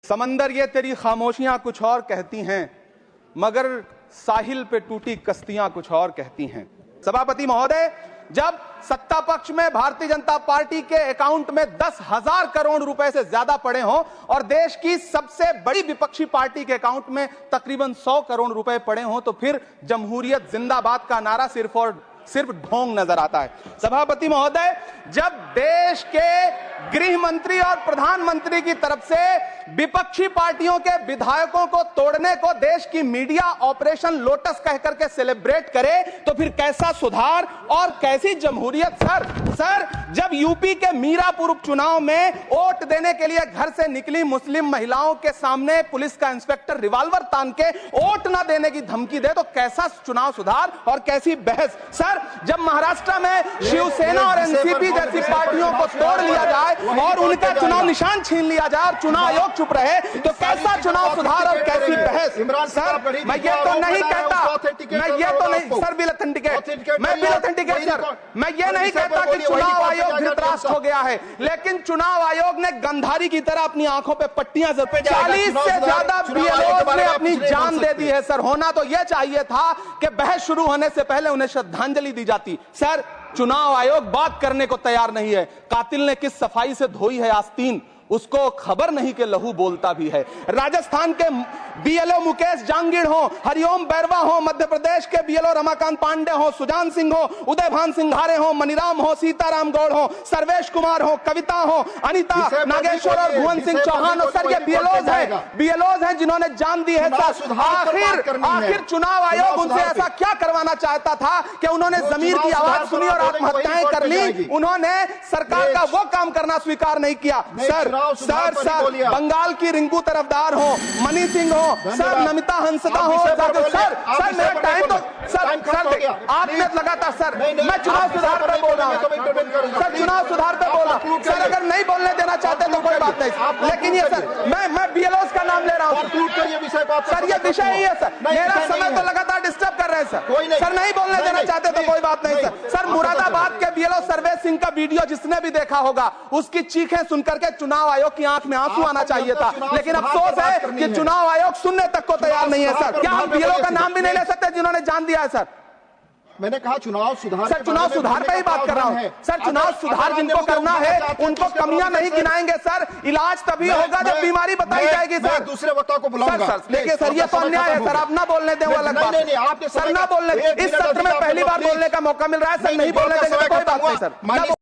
समंदर ये तेरी खामोशियां कुछ और कहती हैं, मगर साहिल पे टूटी कश्तियां कुछ और कहती हैं। सभापति महोदय, जब सत्ता पक्ष में भारतीय जनता पार्टी के अकाउंट में 10,000 करोड़ रुपए से ज्यादा पड़े हों और देश की सबसे बड़ी विपक्षी पार्टी के अकाउंट में तकरीबन 100 करोड़ रुपए पड़े हों, तो फिर जमहूरियत जिंदाबाद का नारा सिर्फ ढोंग नजर आता है। सभापति महोदय, जब देश के गृह मंत्री और प्रधानमंत्री की तरफ से विपक्षी पार्टियों के विधायकों को तोड़ने को देश की मीडिया ऑपरेशन लोटस कहकर के सेलिब्रेट करे, तो फिर कैसा सुधार और कैसी जमहूरियत। सर जब यूपी के मीरापुर उपचुनाव में वोट देने के लिए घर से निकली मुस्लिम महिलाओं के सामने पुलिस का इंस्पेक्टर रिवॉल्वर तान के वोट ना देने की धमकी दे, तो कैसा चुनाव सुधार और कैसी बहस। सर जब महाराष्ट्र में शिवसेना और एनसीपी जैसी पार्टियों को तोड़ लिया जाए और उनका चुनाव निशान छीन लिया जाए और चुनाव आयोग चुप रहे, तो कैसा चुनाव सुधार और कैसी बहस। सर मैं ये तो नहीं कहता, सर बिल ऑथेंटिकेट, मैं बिल ऑथेंटिकेट सर, मैं ये नहीं कहता कि चुनाव आयोग धृतराष्ट्र हो गया है, लेकिन चुनाव आयोग ने गंधारी की तरह अपनी आंखों पे पट्टियां 40 से ज्यादा बीएलओ ने अपनी जान दे दी है। सर होना तो यह चाहिए था कि बहस शुरू होने से पहले उन्हें श्रद्धांजलि दी जाती। सर चुनाव आयोग बात करने को तैयार नहीं है। कातिल ने किस सफाई से धोई है आस्तीन, उसको खबर नहीं कि लहू बोलता भी है। राजस्थान के बीएलओ मुकेश जांगीड़ हो, हरिओम बैरवा हो, मध्य प्रदेश के बीएलओ रमाकांत पांडे हो, सुजान सिंह हो, उदयभान सिंघारे हो, मनीराम हो, सीताराम गौड़ हो, सर्वेश कुमार हो, कविता हो, अनिता नागेश्वर और भुवन सिंह चौहान हो। सर ये बीएलओज हैं जिन्होंने जान दी है। आखिर चुनाव आयोग उनसे ऐसा क्या करवाना चाहता था कि उन्होंने जमीर की आवाज सुनी और आत्महत्याएं कर ली, उन्होंने सरकार का वो काम करना स्वीकार नहीं किया। सर बंगाल की रिंकू तरफदार हो, मनी सिंह हो, सर नमिता हंसदा हो, सर मेरा टाइम तो सर आप मिनट लगातार। सर मैं चुनाव सुधार पर बोल रहा हूँ, सर चुनाव सुधार पर बोल रहा हूँ। सर अगर नहीं बोलने देना चाहते तो कोई बात नहीं, लेकिन ये सर मैं बीएलओस का नाम ले रहा हूँ। सर ये विषय ही है सर, मेरा समय तो लगातार डिस्टर्ब कर रहे हैं सर। सर नहीं बोलने देना चाहते तो कोई बात नहीं सर। सर मुरादाबाद के बीएलओ सर्वेश सिंह का वीडियो जिसने भी देखा होगा, उसकी चीखें सुनकर के चुनाव आयोग की आंख में आंसू आना चाहिए था, लेकिन अफसोस है कि चुनाव आयोग सुनने तक को तैयार नहीं है। सर क्या हम बीएलओ का नाम भी नहीं ले सकते जिन्होंने जान दिया है। सर मैंने कहा चुनाव सुधार, सर चुनाव सुधार पे ही बात कर रहा हूँ। सर चुनाव सुधार जिनको करना है उनको कमियां नहीं गिनाएंगे सर। इलाज तभी होगा जब बीमारी बताई जाएगी। सर दूसरे वक्ता को बुलाऊंगा। सर देखिए सर ये तो अन्याय है। सर आप ना बोलने दें वो अलग बात है। सर ना बोलने, इस सत्र में पहली बार बोलने का मौका मिल रहा है। सर नहीं बोलने देंगे तो कोई बात नहीं सर।